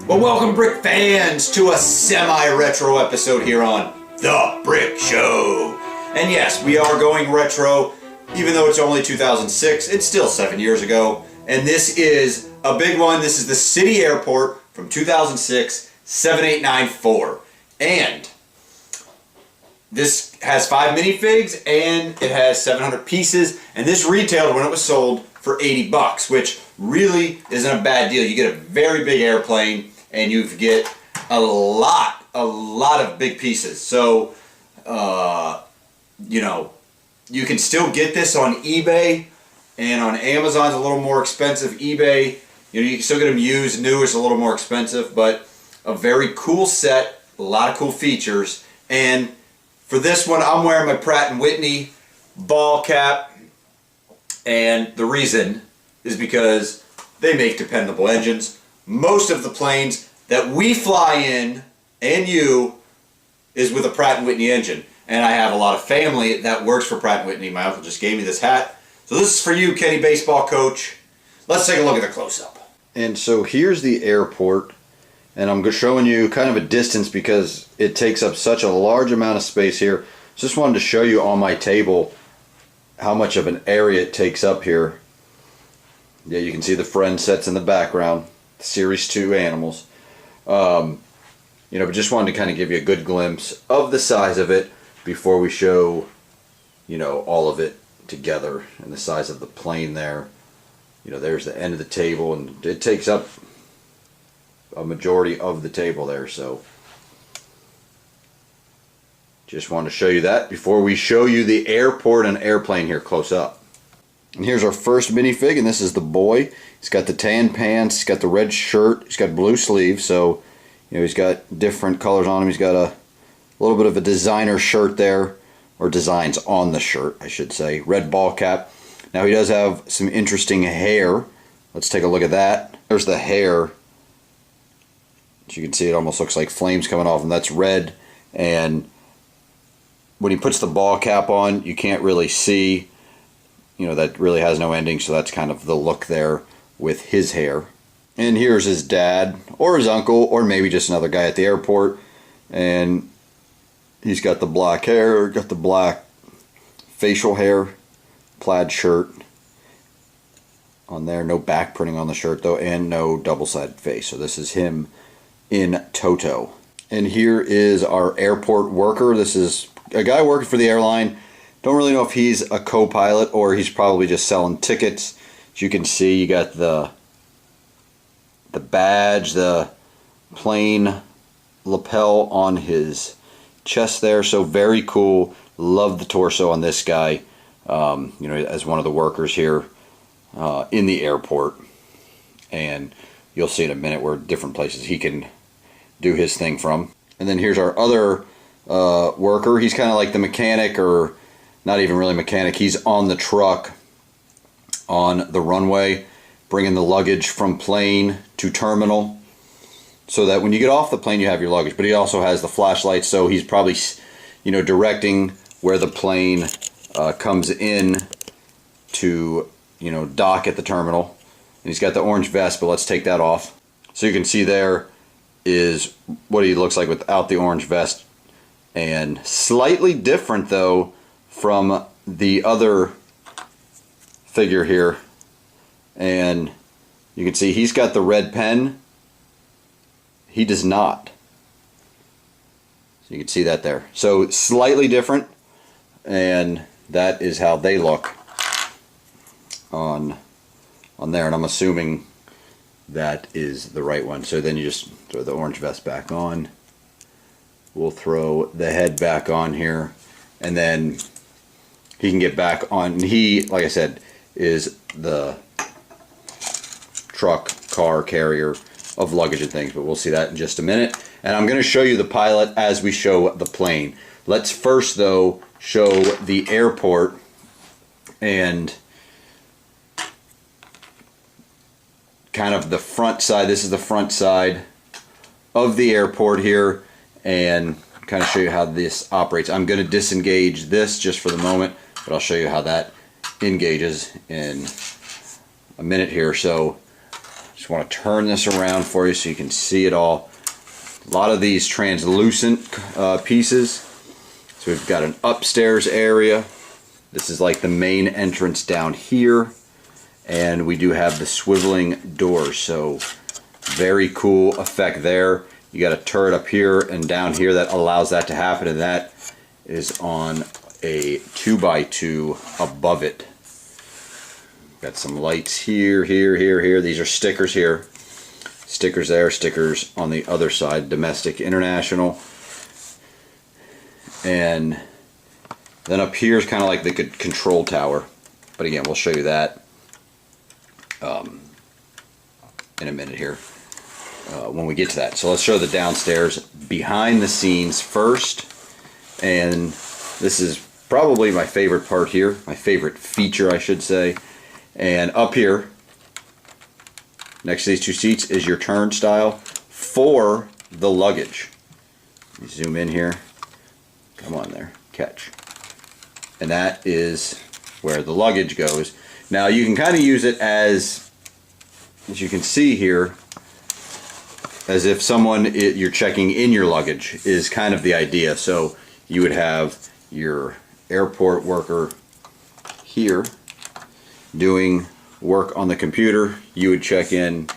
Well, welcome Brick fans to a semi-retro episode here on The Brick Show. And yes, we are going retro, even though it's only 2006, it's still 7 years ago. And this is a big one. This is the City Airport from 2006, 7894. And this has 5 minifigs and it has 700 pieces. And this retailed when it was sold for 80 bucks, which really isn't a bad deal. You get a very big airplane and you get a lot of big pieces. So, you know, you can still get this on eBay, and on Amazon's a little more expensive. eBay, you know, you can still get them used. New is a little more expensive, but a very cool set, a lot of cool features. And for this one, I'm wearing my Pratt & Whitney ball cap, and the reason is because they make dependable engines. Most of the planes that we fly in, and you, is with a Pratt & Whitney engine. And I have a lot of family that works for Pratt & Whitney. My uncle just gave me this hat. So this is for you, Kenny Baseball Coach. Let's take a look at the close-up. And so here's the airport. And I'm showing you kind of a distance because it takes up such a large amount of space here. Just wanted to show you on my table how much of an area it takes up here. Yeah, you can see the friend sets in the background, Series 2 animals. You know, but just wanted to kind of give you a good glimpse of the size of it before we show, you know, all of it together and the size of the plane there. You know, there's the end of the table, and it takes up a majority of the table there. So just wanted to show you that before we show you the airport and airplane here close up. And here's our first minifig, and this is the boy. He's got the tan pants, he's got the red shirt, he's got blue sleeves, so you know he's got different colors on him. He's got a little bit of a designer shirt there, or designs on the shirt, I should say. Red ball cap. Now he does have some interesting hair. Let's take a look at that. There's the hair. As you can see, it almost looks like flames coming off, and that's red. And when he puts the ball cap on, you can't really see. You know, that really has no ending, so that's kind of the look there with his hair. And here's his dad, or his uncle, or maybe just another guy at the airport. And he's got the black hair, got the black facial hair, plaid shirt on there. No back printing on the shirt, though, and no double-sided face. So this is him in toto. And here is our airport worker. This is a guy working for the airline. Don't really know if he's a co-pilot or he's probably just selling tickets. As you can see, you got the badge, the plane lapel on his chest there. So very cool. Love the torso on this guy. You know, as one of the workers here in the airport. And you'll see in a minute where different places he can do his thing from. And then here's our other worker. He's kind of like the mechanic, or not even really mechanic. He's on the truck on the runway, bringing the luggage from plane to terminal, so that when you get off the plane you have your luggage. But he also has the flashlight, so he's probably, you know, directing where the plane comes in to, you know, dock at the terminal. And he's got the orange vest, but let's take that off. So you can see there is what he looks like without the orange vest, and slightly different though from the other figure here. And you can see he's got the red pen. He does not. So you can see that there. So slightly different, and that is how they look on there. And I'm assuming that is the right one. So then you just throw the orange vest back on. We'll throw the head back on here, and then he can get back on. He, like I said, is the truck car carrier of luggage and things, but we'll see that in just a minute. And I'm going to show you the pilot as we show the plane. Let's first though show the airport, and kind of the front side. This is the front side of the airport here, and kind of show you how this operates. I'm going to disengage this just for the moment, but I'll show you how that engages in a minute here. So Just want to turn this around for you so you can see it all. A lot of these translucent pieces. So we've got an upstairs area. This is like the main entrance down here. And we do have the swiveling doors. So very cool effect there. You got a turret up here and down here that allows that to happen, and that is on a 2x2 above it. Got some lights here, here. These are stickers here. Stickers there, stickers on the other side, domestic, international. And then up here is kind of like the control tower. But again, we'll show you that in a minute here when we get to that. So let's show the downstairs behind the scenes first. And this is probably my favorite part here, my favorite feature I should say. And up here next to these two seats is your turnstile for the luggage. You zoom in here, come on there, catch. And that is where the luggage goes. Now you can kind of use it as you can see here, as if someone you're checking in your luggage is kind of the idea. So you would have your airport worker here doing work on the computer. You would check in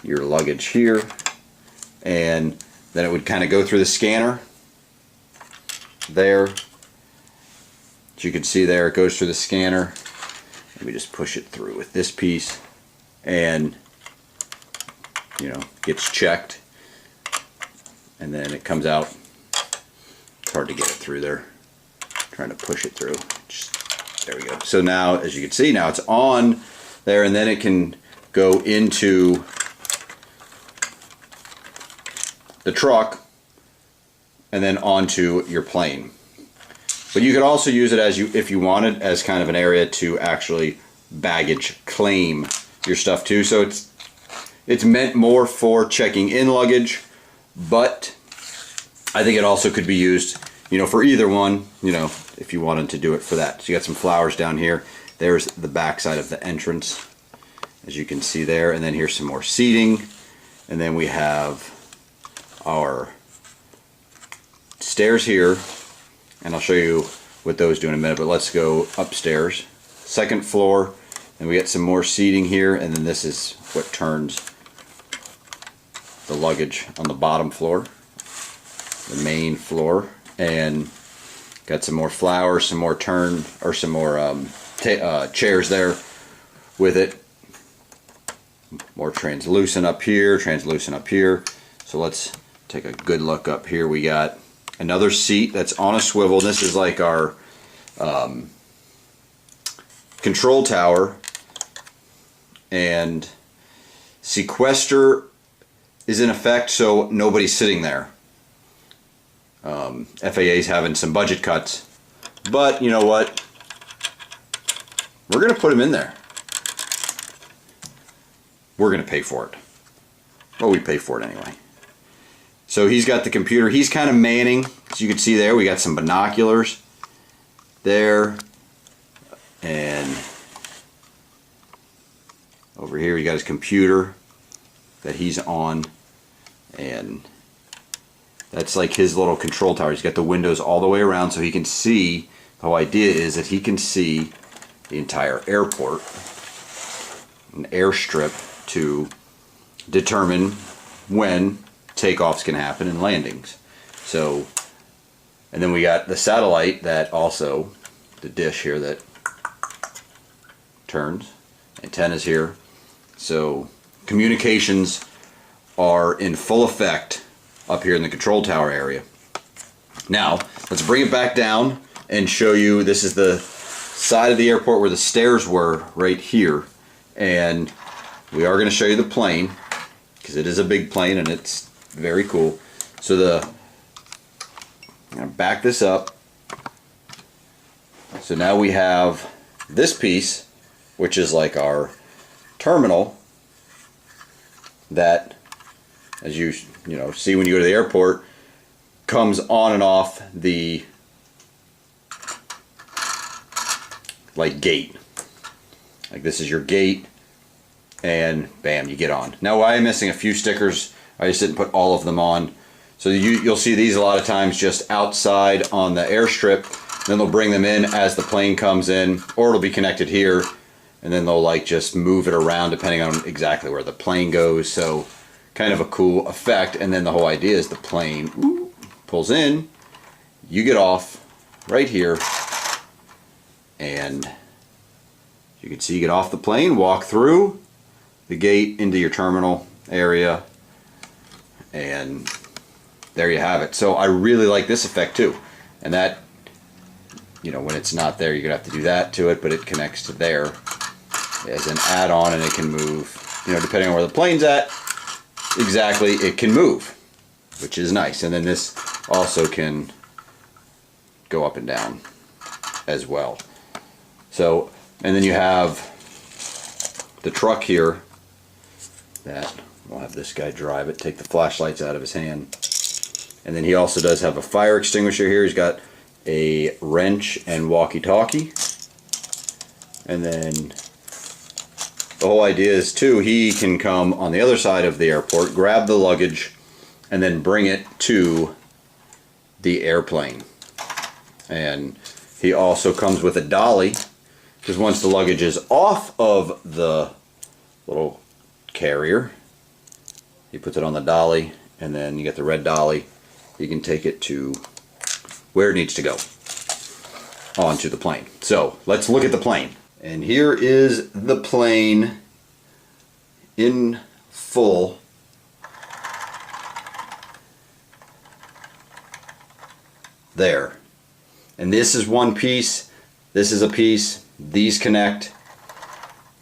your luggage here, and then it would kind of go through the scanner there. As you can see there, it goes through the scanner. Let me just push it through with this piece, and you know, gets checked, and then it comes out. It's hard to get it through there. Trying to push it through. There we go. So now, as you can see, now it's on there, and then it can go into the truck and then onto your plane. But you could also use it as if you wanted, as kind of an area to actually baggage claim your stuff too. So it's meant more for checking in luggage, but I think it also could be used, you know, for either one, you know, if you wanted to do it for that. So you got some flowers down here. There's the back side of the entrance, as you can see there. And then here's some more seating. And then we have our stairs here. And I'll show you what those do in a minute, but let's go upstairs. Second floor, and we get some more seating here, and then this is what turns the luggage on the bottom floor, the main floor. And got some more flowers, some more chairs there with it. More translucent up here, translucent up here. So let's take a good look up here. We got another seat that's on a swivel. This is like our control tower, and sequester is in effect, so nobody's sitting there. FAA's having some budget cuts, but you know what? We're going to put him in there. We're going to pay for it. Well, we pay for it anyway. So he's got the computer. He's kind of manning. As you can see there, we got some binoculars there. And over here, he got his computer that he's on. And that's like his little control tower. He's got the windows all the way around so he can see. The whole idea is that he can see the entire airport, an airstrip, to determine when takeoffs can happen and landings. So, and then we got the satellite that also, the dish here that turns, antennas here. So communications are in full effect up here in the control tower area. Now let's bring it back down and show you. This is the side of the airport where the stairs were, right here, and we are going to show you the plane because it is a big plane and it's very cool. So I'm going to back this up. So now we have this piece, which is like our terminal that, as you know, see when you go to the airport, comes on and off the like gate. Like this is your gate, and bam, you get on. Now I am missing a few stickers. I just didn't put all of them on. So you'll see these a lot of times just outside on the airstrip. Then they'll bring them in as the plane comes in, or it'll be connected here, and then they'll like just move it around depending on exactly where the plane goes. So kind of a cool effect. And then the whole idea is the plane pulls in, you get off right here, and you can see you get off the plane, walk through the gate into your terminal area, and there you have it. So I really like this effect too. And that, you know, when it's not there, you're gonna have to do that to it, but it connects to there as an add-on, and it can move, you know, depending on where the plane's at, exactly, it can move, which is nice. And then this also can go up and down as well. So, and then you have the truck here that we'll have this guy drive it, take the flashlights out of his hand. And then he also does have a fire extinguisher here. He's got a wrench and walkie-talkie. And then the whole idea is too, he can come on the other side of the airport, grab the luggage, and then bring it to the airplane. And he also comes with a dolly, because once the luggage is off of the little carrier, he puts it on the dolly, and then you get the red dolly. You can take it to where it needs to go, onto the plane. So let's look at the plane. And here is the plane in full. There. And this is one piece, this is a piece, these connect,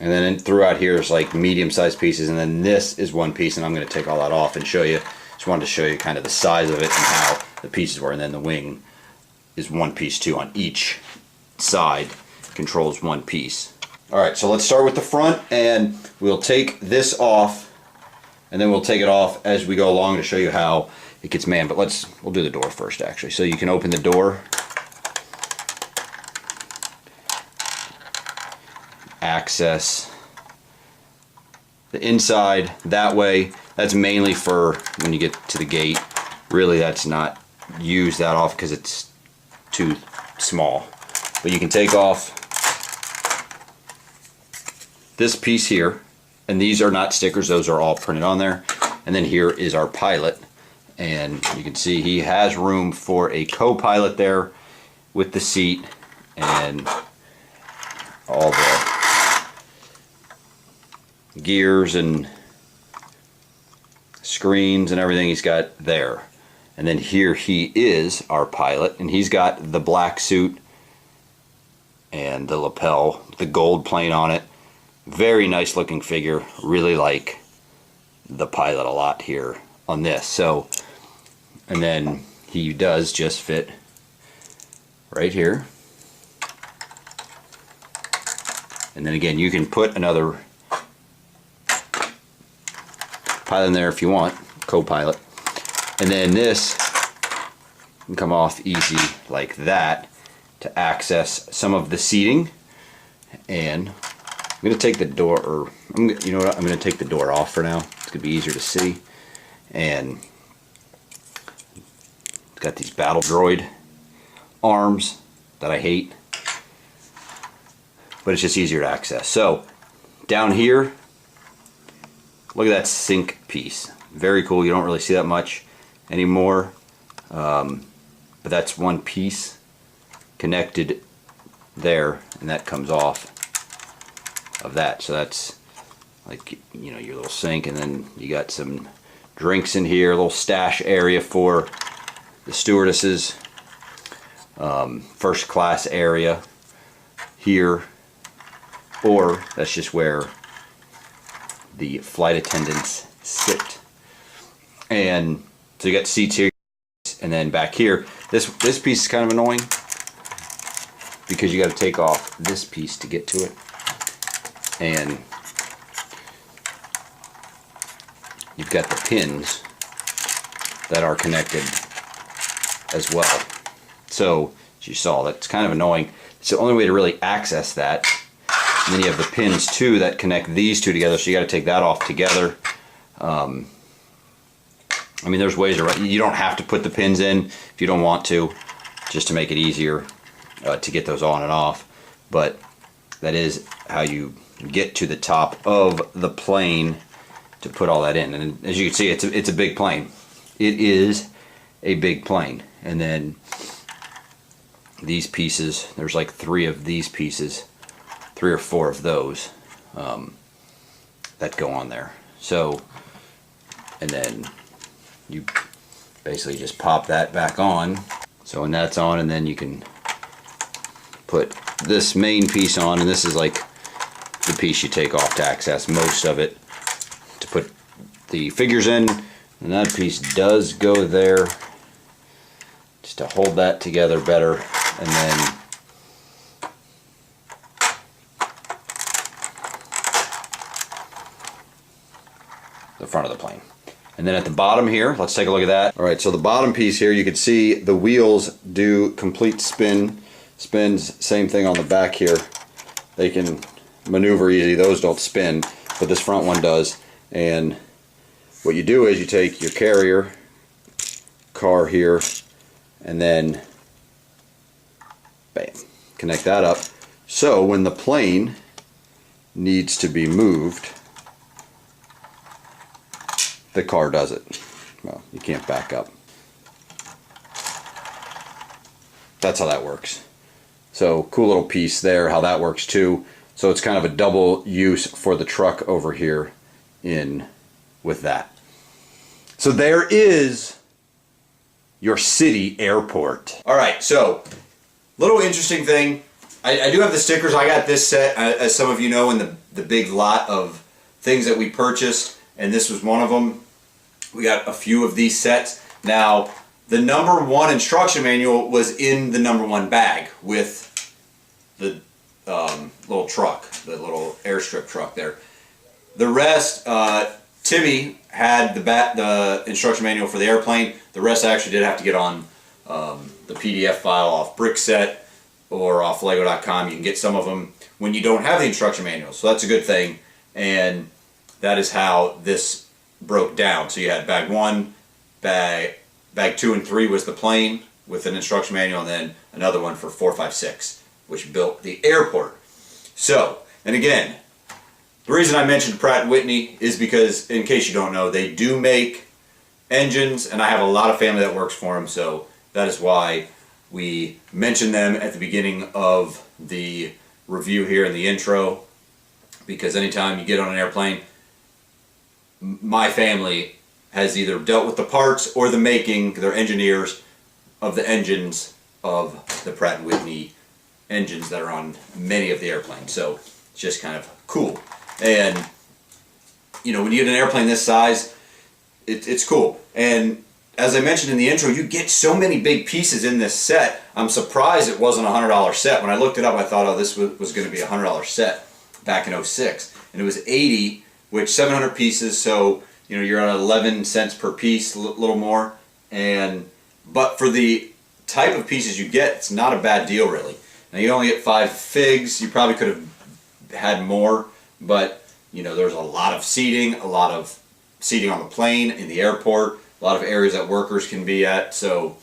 and then throughout here is like medium-sized pieces, and then this is one piece, and I'm going to take all that off and show you. Just wanted to show you kind of the size of it and how the pieces were. And then the wing is one piece too. On each side controls one piece. Alright, so let's start with the front, and we'll take this off, and then we'll take it off as we go along to show you how it gets manned. But we'll do the door first actually. So you can open the door, access the inside that way. That's mainly for when you get to the gate. Really, that's not used that often because it's too small. But you can take off this piece here, and these are not stickers, those are all printed on there. And then here is our pilot, and you can see he has room for a co-pilot there with the seat and all the gears and screens and everything he's got there. And then here he is, our pilot, and he's got the black suit and the lapel, the gold plane on it. Very nice looking figure. Really like the pilot a lot here on this. So, and then he does just fit right here. And then again, you can put another pilot in there if you want, co-pilot. And then this can come off easy like that to access some of the seating. And I'm going to take the door, or you know what, I'm going to take the door off for now. It's going to be easier to see. And it's got these battle droid arms that I hate, but it's just easier to access. So down here, look at that sink piece. Very cool. You don't really see that much anymore, but that's one piece connected there, and that comes off of that. So that's like, you know, your little sink, and then you got some drinks in here, a little stash area for the stewardesses, first class area here, or that's just where the flight attendants sit. And so you got seats here, and then back here, this piece is kind of annoying because you got to take off this piece to get to it, and you've got the pins that are connected as well. So as you saw, that's kind of annoying. It's the only way to really access that And then you have the pins too that connect these two together, so you got to take that off together. I mean, there's ways around. You don't have to put the pins in if you don't want to, just to make it easier to get those on and off. But that is how you get to the top of the plane to put all that in. And as you can see, it's a big plane. It is a big plane. And then these pieces, there's like 3 of these pieces, 3 or 4 of those that go on there. So, and then you basically just pop that back on. So when that's on, and then you can put this main piece on, and this is like the piece you take off to access most of it, to put the figures in, and that piece does go there just to hold that together better. And then the front of the plane. And then at the bottom here, let's take a look at that. All right, so the bottom piece here, you can see the wheels do complete spins. Same thing on the back here. They can maneuver easy. Those don't spin, but this front one does. And what you do is you take your carrier car here, and then bam, connect that up. So when the plane needs to be moved, the car does it. Well, you can't back up. That's how that works. So cool little piece there, how that works too. So it's kind of a double use for the truck over here in with that. So there is your city airport. All right, so little interesting thing. I do have the stickers. I got this set, as some of you know, in the big lot of things that we purchased, and this was one of them. We got a few of these sets. Now, the #1 instruction manual was in the #1 bag with the little truck, the little airstrip truck there. The rest, Timmy had the instruction manual for the airplane. The rest I actually did have to get on the PDF file off Brickset or off Lego.com. You can get some of them when you don't have the instruction manual, so that's a good thing. And that is how this broke down. So you had bag 1, bag 2 and 3 was the plane with an instruction manual, and then another one for 4, 5, 6, which built the airport. So, and again, the reason I mentioned Pratt & Whitney is because, in case you don't know, they do make engines, and I have a lot of family that works for them, so that is why we mentioned them at the beginning of the review here in the intro, because anytime you get on an airplane, my family has either dealt with the parts or the making, they're engineers of the engines of the Pratt & Whitney engines that are on many of the airplanes. So it's just kind of cool. And you know, when you get an airplane this size, it's cool. And as I mentioned in the intro, you get so many big pieces in this set. I'm surprised it wasn't a $100 set. When I looked it up, I thought, oh, this was going to be a $100 set back in 06. And it was 80, which 700 pieces, so you know, you're at 11 cents per piece, a little more. But for the type of pieces you get, it's not a bad deal really. Now you only get 5 figs. You probably could have had more, but you know, there's a lot of seating on the plane, in the airport, a lot of areas that workers can be at. So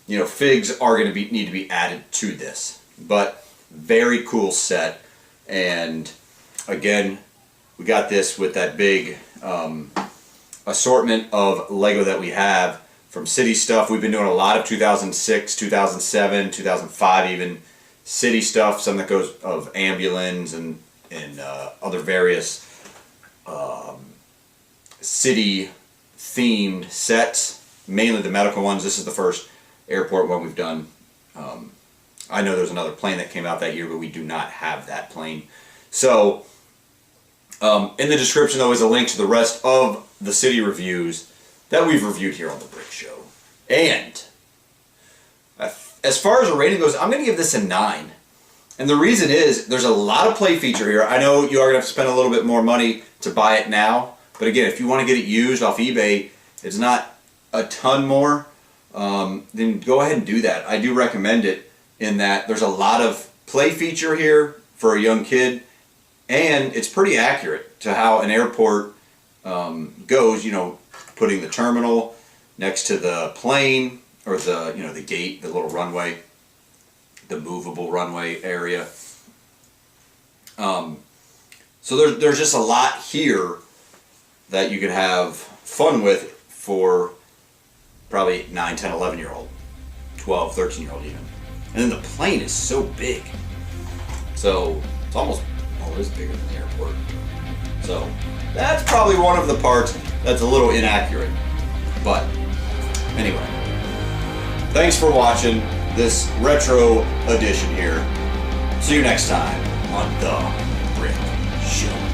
you know, figs are going to need to be added to this. But very cool set. And again, we got this with that big assortment of Lego that we have from city stuff. We've been doing a lot of 2006, 2007, 2005 even city stuff, some that goes of ambulance and other various city themed sets, mainly the medical ones. This is the first airport one we've done. I know there's another plane that came out that year, but we do not have that plane. So in the description though is a link to the rest of the city reviews that we've reviewed here on the Brick Show. And as far as a rating goes, I'm going to give this a 9. And the reason is, there's a lot of play feature here. I know you are going to have to spend a little bit more money to buy it now. But again, if you want to get it used off eBay, it's not a ton more. Then go ahead and do that. I do recommend it in that there's a lot of play feature here for a young kid. And it's pretty accurate to how an airport goes, you know, putting the terminal next to the plane, or the, you know, the gate, the little runway, the movable runway area. So there's just a lot here that you could have fun with for probably 9, 10, 11-year-old, 12, 13-year-old even. And then the plane is so big. So it's almost, well, it is bigger than the airport. So that's probably one of the parts that's a little inaccurate. But anyway, thanks for watching this retro edition here. See you next time on The Brick Show.